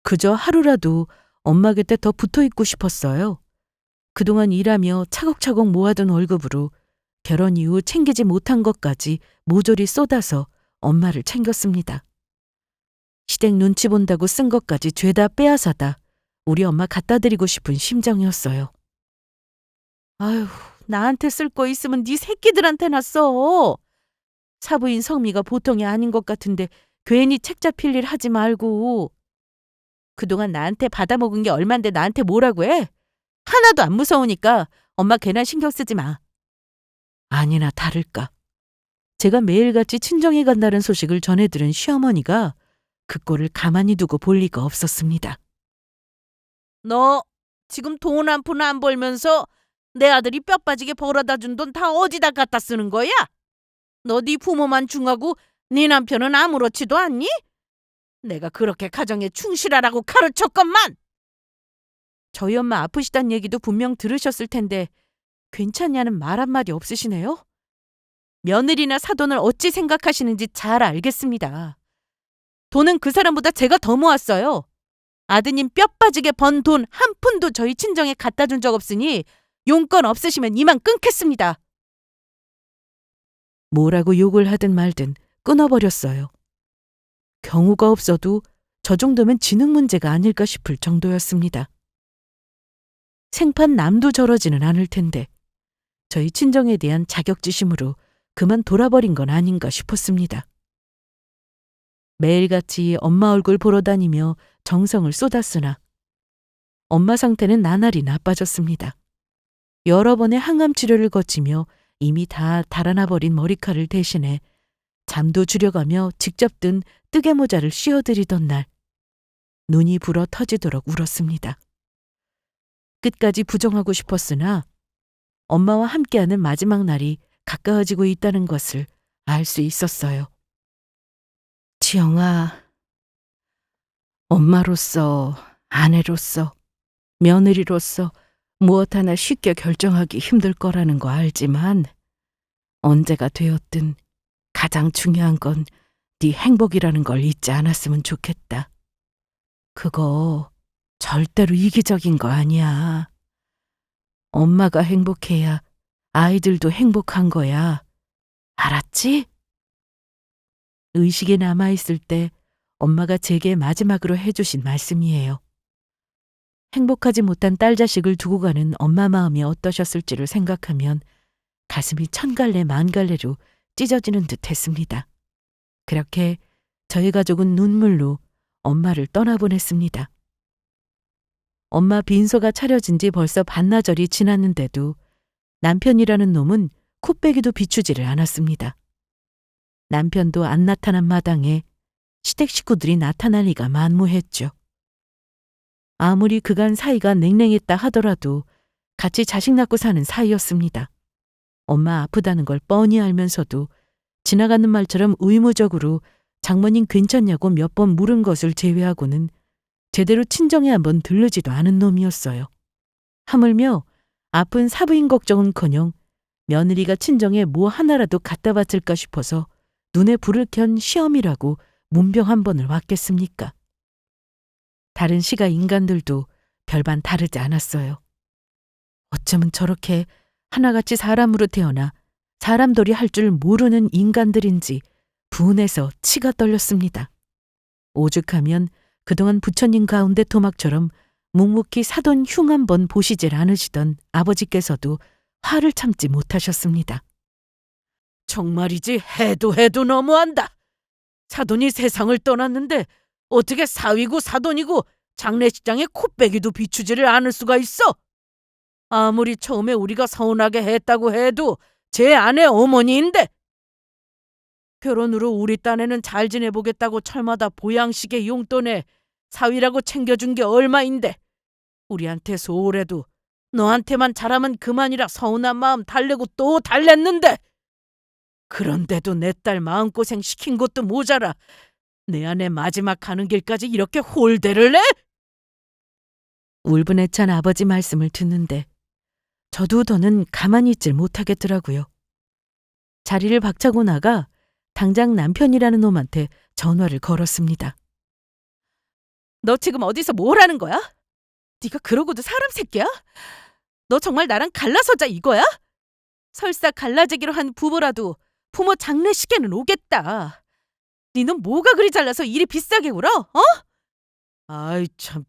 [SPEAKER 1] 그저 하루라도 엄마 곁에 더 붙어있고 싶었어요. 그동안 일하며 차곡차곡 모아둔 월급으로 결혼 이후 챙기지 못한 것까지 모조리 쏟아서 엄마를 챙겼습니다. 시댁 눈치 본다고 쓴 것까지 죄다 빼앗아다 우리 엄마 갖다 드리고 싶은 심정이었어요.
[SPEAKER 2] 아휴, 나한테 쓸 거 있으면 네 새끼들한테나 써. 사부인 성미가 보통이 아닌 것 같은데 괜히 책 잡힐 일 하지 말고. 그동안 나한테 받아먹은 게 얼만데 나한테 뭐라고 해? 하나도 안 무서우니까 엄마 괜한 신경 쓰지 마.
[SPEAKER 1] 아니나 다를까. 제가 매일같이 친정에 간다는 소식을 전해들은 시어머니가 그 꼴을 가만히 두고 볼 리가 없었습니다.
[SPEAKER 2] 너 지금 돈 한 푼 안 벌면서 내 아들이 뼈 빠지게 벌어다 준 돈 다 어디다 갖다 쓰는 거야? 너 네 부모만 중하고 네 남편은 아무렇지도 않니? 내가 그렇게 가정에 충실하라고 가르쳤건만. 저희 엄마 아프시단 얘기도 분명 들으셨을 텐데 괜찮냐는 말 한마디 없으시네요? 며느리나 사돈을 어찌 생각하시는지 잘 알겠습니다. 돈은 그 사람보다 제가 더 모았어요. 아드님 뼈 빠지게 번 돈 한 푼도 저희 친정에 갖다 준 적 없으니 용건 없으시면 이만 끊겠습니다.
[SPEAKER 1] 뭐라고 욕을 하든 말든 끊어버렸어요. 경우가 없어도 저 정도면 지능 문제가 아닐까 싶을 정도였습니다. 생판 남도 저러지는 않을 텐데 저희 친정에 대한 자격지심으로 그만 돌아버린 건 아닌가 싶었습니다. 매일같이 엄마 얼굴 보러 다니며 정성을 쏟았으나 엄마 상태는 나날이 나빠졌습니다. 여러 번의 항암 치료를 거치며 이미 다 달아나버린 머리카락을 대신해 잠도 줄여가며 직접 든 뜨개 모자를 씌워드리던 날 눈이 불어 터지도록 울었습니다. 끝까지 부정하고 싶었으나 엄마와 함께하는 마지막 날이 가까워지고 있다는 것을 알 수 있었어요. 지영아, 엄마로서, 아내로서, 며느리로서 무엇 하나 쉽게 결정하기 힘들 거라는 거 알지만 언제가 되었든 가장 중요한 건 네 행복이라는 걸 잊지 않았으면 좋겠다. 그거 절대로 이기적인 거 아니야. 엄마가 행복해야 아이들도 행복한 거야. 알았지? 의식이 남아있을 때 엄마가 제게 마지막으로 해주신 말씀이에요. 행복하지 못한 딸 자식을 두고 가는 엄마 마음이 어떠셨을지를 생각하면 가슴이 천갈래 만갈래로 찢어지는 듯 했습니다. 그렇게 저희 가족은 눈물로 엄마를 떠나보냈습니다. 엄마 빈소가 차려진 지 벌써 반나절이 지났는데도 남편이라는 놈은 코빼기도 비추지를 않았습니다. 남편도 안 나타난 마당에 시댁 식구들이 나타날 리가 만무했죠. 아무리 그간 사이가 냉랭했다 하더라도 같이 자식 낳고 사는 사이였습니다. 엄마 아프다는 걸 뻔히 알면서도 지나가는 말처럼 의무적으로 장모님 괜찮냐고 몇 번 물은 것을 제외하고는 제대로 친정에 한번 들르지도 않은 놈이었어요. 하물며 아픈 사부인 걱정은커녕 며느리가 친정에 뭐 하나라도 갖다 바칠까 싶어서 눈에 불을 켠 시험이라고 문병 한 번을 왔겠습니까? 다른 시가 인간들도 별반 다르지 않았어요. 어쩌면 저렇게 하나같이 사람으로 태어나 사람돌이 할 줄 모르는 인간들인지 분해서 치가 떨렸습니다. 오죽하면 그동안 부처님 가운데 토막처럼 묵묵히 사돈 흉 한 번 보시질 않으시던 아버지께서도 화를 참지 못하셨습니다. 정말이지 해도 너무한다. 사돈이 세상을 떠났는데 어떻게 사위고 사돈이고 장례식장에 코빼기도 비추지를 않을 수가 있어? 아무리 처음에 우리가 서운하게 했다고 해도 제 아내 어머니인데 결혼으로 우리 딴에는 잘 지내보겠다고 철마다 보양식의 용돈에 사위라고 챙겨준 게 얼마인데 우리한테 소홀해도 너한테만 잘하면 그만이라 서운한 마음 달래고 또 달랬는데 그런데도 내 딸 마음고생 시킨 것도 모자라 내 아내 마지막 가는 길까지 이렇게 홀대를 내? 울분에 찬 아버지 말씀을 듣는데 저도 더는 가만히 있질 못하겠더라고요. 자리를 박차고 나가 당장 남편이라는 놈한테 전화를 걸었습니다.
[SPEAKER 2] 너 지금 어디서 뭘 하는 거야? 네가 그러고도 사람 새끼야? 너 정말 나랑 갈라서자 이거야? 설사 갈라지기로 한 부부라도 부모 장례식에는 오겠다. 니는 뭐가 그리 잘나서 일이 비싸게 굴어? 어?
[SPEAKER 3] 아이 참,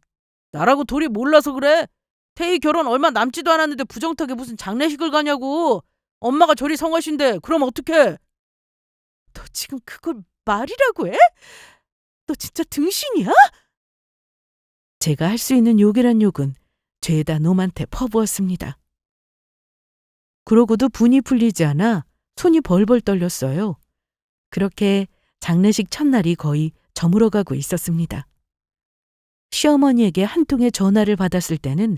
[SPEAKER 3] 나라고 돌이 몰라서 그래. 태희 결혼 얼마 남지도 않았는데 부정타게 무슨 장례식을 가냐고. 엄마가 저리 성하신데 그럼 어떡해?
[SPEAKER 2] 너 지금 그걸 말이라고 해? 너 진짜 등신이야?
[SPEAKER 1] 제가 할 수 있는 욕이란 욕은 죄다 놈한테 퍼부었습니다. 그러고도 분이 풀리지 않아 손이 벌벌 떨렸어요. 그렇게 장례식 첫날이 거의 저물어가고 있었습니다. 시어머니에게 한 통의 전화를 받았을 때는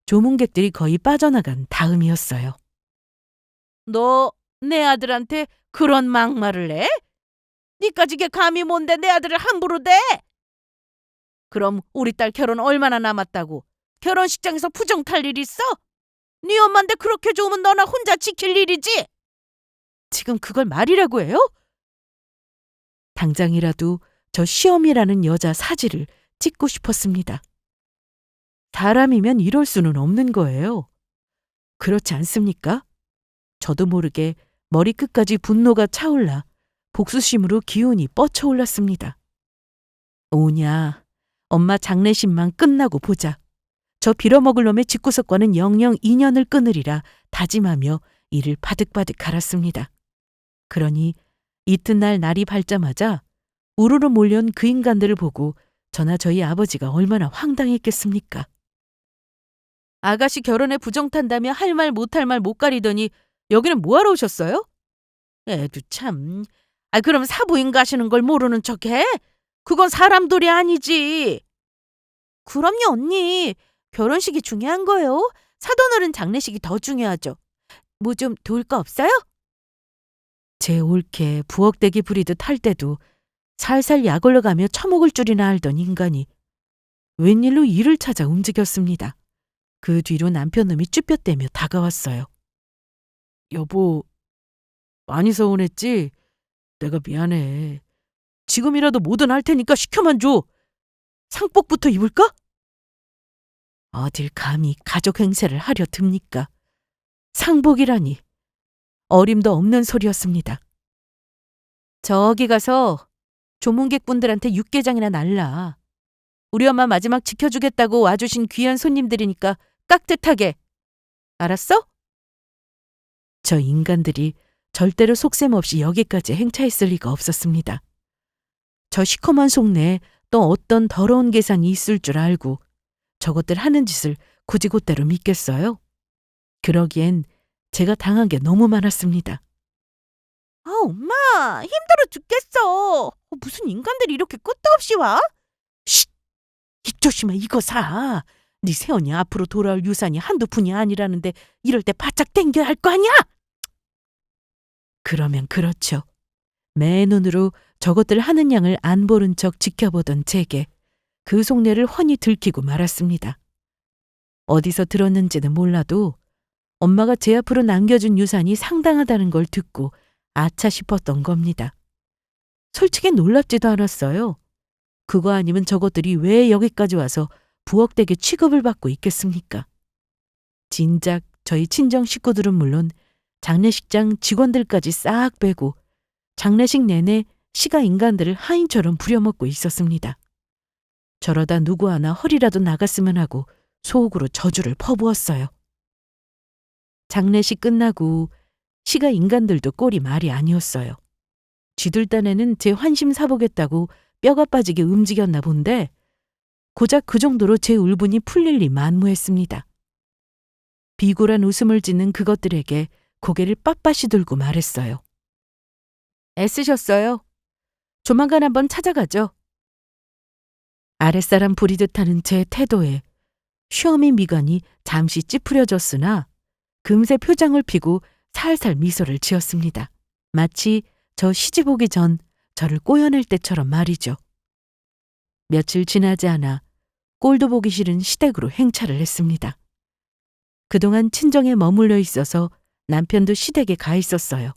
[SPEAKER 1] 조문객들이 거의 빠져나간 다음이었어요.
[SPEAKER 2] 너 내 아들한테 그런 막말을 해? 니까지 게 감히 뭔데 내 아들을 함부로 대? 그럼 우리 딸 결혼 얼마나 남았다고 결혼식장에서 부정 탈 일 있어? 네 엄마인데 그렇게 좋으면 너나 혼자 지킬 일이지. 지금 그걸 말이라고 해요?
[SPEAKER 1] 당장이라도 저 시험이라는 여자 사지를 찍고 싶었습니다. 사람이면 이럴 수는 없는 거예요. 그렇지 않습니까? 저도 모르게 머리끝까지 분노가 차올라 복수심으로 기운이 뻗쳐올랐습니다. 오냐, 엄마 장례식만 끝나고 보자. 저 빌어먹을 놈의 집구석과는 영영 인연을 끊으리라 다짐하며 이를 바득바득 갈았습니다. 그러니 이튿날 날이 밝자마자 우르르 몰려온 그 인간들을 보고 저나 저희 아버지가 얼마나 황당했겠습니까?
[SPEAKER 2] 아가씨 결혼에 부정 탄다며 할 말 못할 말 못 가리더니 여기는 뭐하러 오셨어요? 애도 참. 그럼 사부인 가시는 걸 모르는 척해? 그건 사람돌이 아니지. 그럼요 언니. 결혼식이 중요한 거요. 사돈어른 장례식이 더 중요하죠. 뭐 좀 도울 거 없어요?
[SPEAKER 1] 제 올케 부엌대기 부리듯 할 때도 살살 약 올라가며 처먹을 줄이나 알던 인간이 웬일로 이를 찾아 움직였습니다. 그 뒤로 남편놈이 쭈뼛대며 다가왔어요.
[SPEAKER 3] 여보, 많이 서운했지? 내가 미안해. 지금이라도 뭐든 할 테니까 시켜만 줘. 상복부터 입을까?
[SPEAKER 1] 어딜 감히 가족 행세를 하려 듭니까? 상복이라니 어림도 없는 소리였습니다.
[SPEAKER 2] 저기 가서 조문객분들한테 육개장이나 날라. 우리 엄마 마지막 지켜주겠다고 와주신 귀한 손님들이니까 깍듯하게. 알았어?
[SPEAKER 1] 저 인간들이 절대로 속셈 없이 여기까지 행차했을 리가 없었습니다. 저 시커먼 속내에 또 어떤 더러운 계산이 있을 줄 알고 저것들 하는 짓을 굳이 곧대로 믿겠어요? 그러기엔 제가 당한 게 너무 많았습니다.
[SPEAKER 2] 엄마 힘들어 죽겠어. 무슨 인간들이 이렇게 끝도 없이 와?
[SPEAKER 1] 쉿!
[SPEAKER 3] 입조심해 이거 사. 네 새언니 앞으로 돌아올 유산이 한두 푼이 아니라는데 이럴 때 바짝 땡겨야 할 거 아니야?
[SPEAKER 1] 그러면 그렇죠. 맨눈으로 저것들 하는 양을 안 보는 척 지켜보던 제게 그 속내를 훤히 들키고 말았습니다. 어디서 들었는지는 몰라도 엄마가 제 앞으로 남겨준 유산이 상당하다는 걸 듣고 아차 싶었던 겁니다. 솔직히 놀랍지도 않았어요. 그거 아니면 저것들이 왜 여기까지 와서 부엌댁에 취급을 받고 있겠습니까? 진작 저희 친정 식구들은 물론 장례식장 직원들까지 싹 빼고 장례식 내내 시가 인간들을 하인처럼 부려먹고 있었습니다. 저러다 누구 하나 허리라도 나갔으면 하고 속으로 저주를 퍼부었어요. 장례식 끝나고 시가 인간들도 꼴이 말이 아니었어요. 쥐들 딴에는 제 환심 사보겠다고 뼈가 빠지게 움직였나 본데 고작 그 정도로 제 울분이 풀릴 리 만무했습니다. 비굴한 웃음을 짓는 그것들에게 고개를 빳빳이 들고 말했어요. 애쓰셨어요. 조만간 한번 찾아가죠. 아랫사람 부리듯 하는 제 태도에 쉬어미 미간이 잠시 찌푸려졌으나 금세 표정을 피고 살살 미소를 지었습니다. 마치 저 시집 오기 전 저를 꼬여낼 때처럼 말이죠. 며칠 지나지 않아 꼴도 보기 싫은 시댁으로 행차를 했습니다. 그동안 친정에 머물러 있어서 남편도 시댁에 가 있었어요.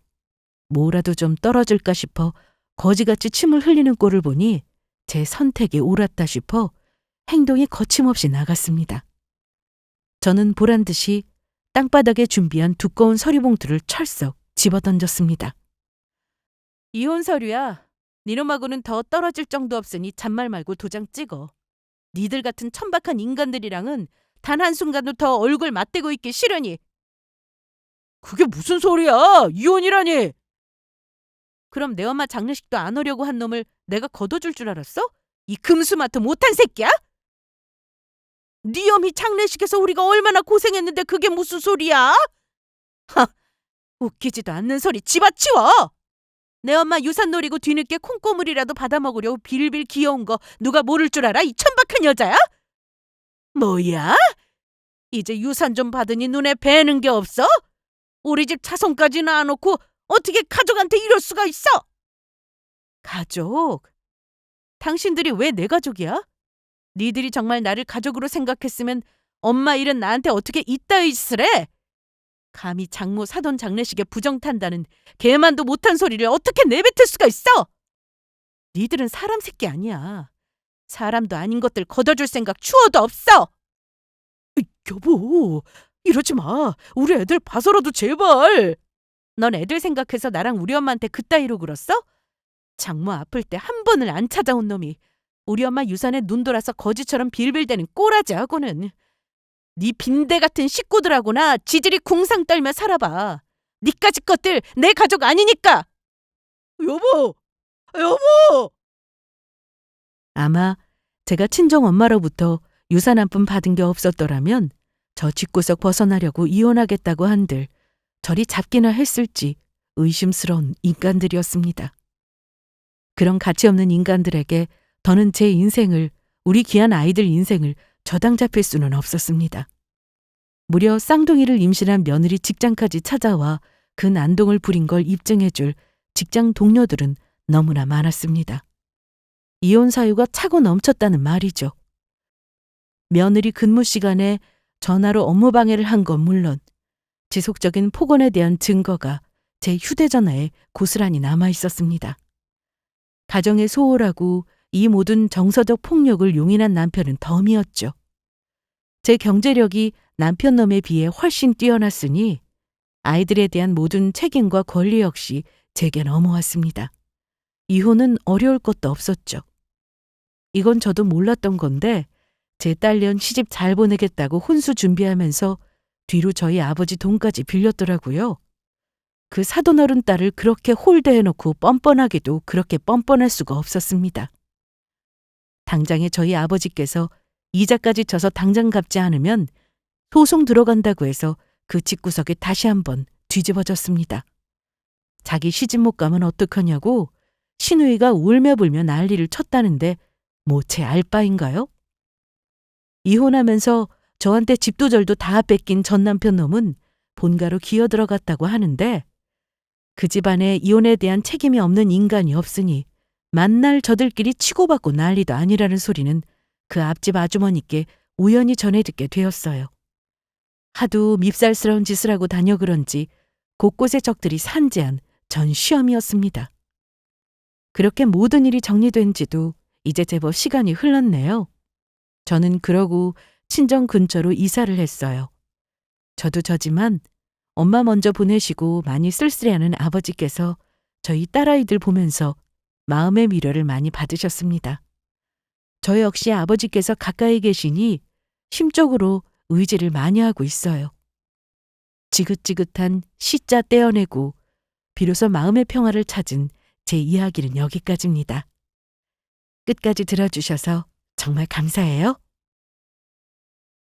[SPEAKER 1] 뭐라도 좀 떨어질까 싶어 거지같이 침을 흘리는 꼴을 보니 제 선택이 옳았다 싶어 행동이 거침없이 나갔습니다. 저는 보란 듯이 땅바닥에 준비한 두꺼운 서류봉투를 철썩 집어던졌습니다. 이혼 서류야. 니놈하고는 더 떨어질 정도 없으니 잔말 말고 도장 찍어. 니들 같은 천박한 인간들이랑은 단 한순간도 더 얼굴 맞대고 있기 싫으니.
[SPEAKER 3] 그게 무슨 소리야? 이혼이라니.
[SPEAKER 2] 그럼 내 엄마 장례식도 안 오려고 한 놈을 내가 거둬줄 줄 알았어? 이 금수마트 못한 새끼야? 네 어미 장례식에서 우리가 얼마나 고생했는데 그게 무슨 소리야? 하, 웃기지도 않는 소리 집어치워! 내 엄마 유산 노리고 뒤늦게 콩고물이라도 받아먹으려고 빌빌 귀여운 거 누가 모를 줄 알아? 이 천박한 여자야? 뭐야? 이제 유산 좀 받으니 눈에 뵈는 게 없어? 우리 집 자손까지 낳아놓고 어떻게 가족한테 이럴 수가 있어? 가족? 당신들이 왜 내 가족이야? 니들이 정말 나를 가족으로 생각했으면 엄마 일은 나한테 어떻게 이따위 짓을 해? 감히 장모 사돈 장례식에 부정 탄다는 개만도 못한 소리를 어떻게 내뱉을 수가 있어? 니들은 사람 새끼 아니야. 사람도 아닌 것들 걷어줄 생각 추워도 없어.
[SPEAKER 3] 여보, 이러지 마. 우리 애들 봐서라도 제발.
[SPEAKER 2] 넌 애들 생각해서 나랑 우리 엄마한테 그따위로 굴었어? 장모 아플 때 한 번을 안 찾아온 놈이 우리 엄마 유산에 눈 돌아서 거지처럼 빌빌대는 꼬라지하고는. 네 빈대 같은 식구들하고나 지들이 궁상 떨며 살아봐. 니까지 것들 내 가족 아니니까.
[SPEAKER 3] 여보, 여보.
[SPEAKER 1] 아마 제가 친정 엄마로부터 유산 한 푼 받은 게 없었더라면 저 집구석 벗어나려고 이혼하겠다고 한들 저리 잡기나 했을지 의심스러운 인간들이었습니다. 그런 가치 없는 인간들에게 더는 제 인생을, 우리 귀한 아이들 인생을 저당 잡힐 수는 없었습니다. 무려 쌍둥이를 임신한 며느리 직장까지 찾아와 그 난동을 부린 걸 입증해줄 직장 동료들은 너무나 많았습니다. 이혼 사유가 차고 넘쳤다는 말이죠. 며느리 근무 시간에 전화로 업무 방해를 한 건 물론 지속적인 폭언에 대한 증거가 제 휴대전화에 고스란히 남아 있었습니다. 가정의 소홀하고 이 모든 정서적 폭력을 용인한 남편은 덤이었죠. 제 경제력이 남편 놈에 비해 훨씬 뛰어났으니 아이들에 대한 모든 책임과 권리 역시 제게 넘어왔습니다. 이혼은 어려울 것도 없었죠. 이건 저도 몰랐던 건데 제 딸년 시집 잘 보내겠다고 혼수 준비하면서 뒤로 저희 아버지 돈까지 빌렸더라고요. 그 사돈어른 딸을 그렇게 홀대해놓고 뻔뻔하게도 그렇게 뻔뻔할 수가 없었습니다. 당장에 저희 아버지께서 이자까지 쳐서 당장 갚지 않으면 소송 들어간다고 해서 그 집구석에 다시 한번 뒤집어졌습니다. 자기 시집 못 가면 어떡하냐고 시누이가 울며불며 난리를 쳤다는데 뭐 제 알바인가요? 이혼하면서 저한테 집도 절도 다 뺏긴 전 남편 놈은 본가로 기어 들어갔다고 하는데 그 집안에 이혼에 대한 책임이 없는 인간이 없으니 만날 저들끼리 치고받고 난리도 아니라는 소리는 그 앞집 아주머니께 우연히 전해 듣게 되었어요. 하도 밉살스러운 짓을 하고 다녀 그런지 곳곳에 적들이 산재한 전 시험이었습니다. 그렇게 모든 일이 정리된 지도 이제 제법 시간이 흘렀네요. 저는 그러고 친정 근처로 이사를 했어요. 저도 저지만 엄마 먼저 보내시고 많이 쓸쓸해하는 아버지께서 저희 딸아이들 보면서 마음의 위로를 많이 받으셨습니다. 저 역시 아버지께서 가까이 계시니 심적으로 의지를 많이 하고 있어요. 지긋지긋한 시자 떼어내고 비로소 마음의 평화를 찾은 제 이야기는 여기까지입니다. 끝까지 들어주셔서 정말 감사해요.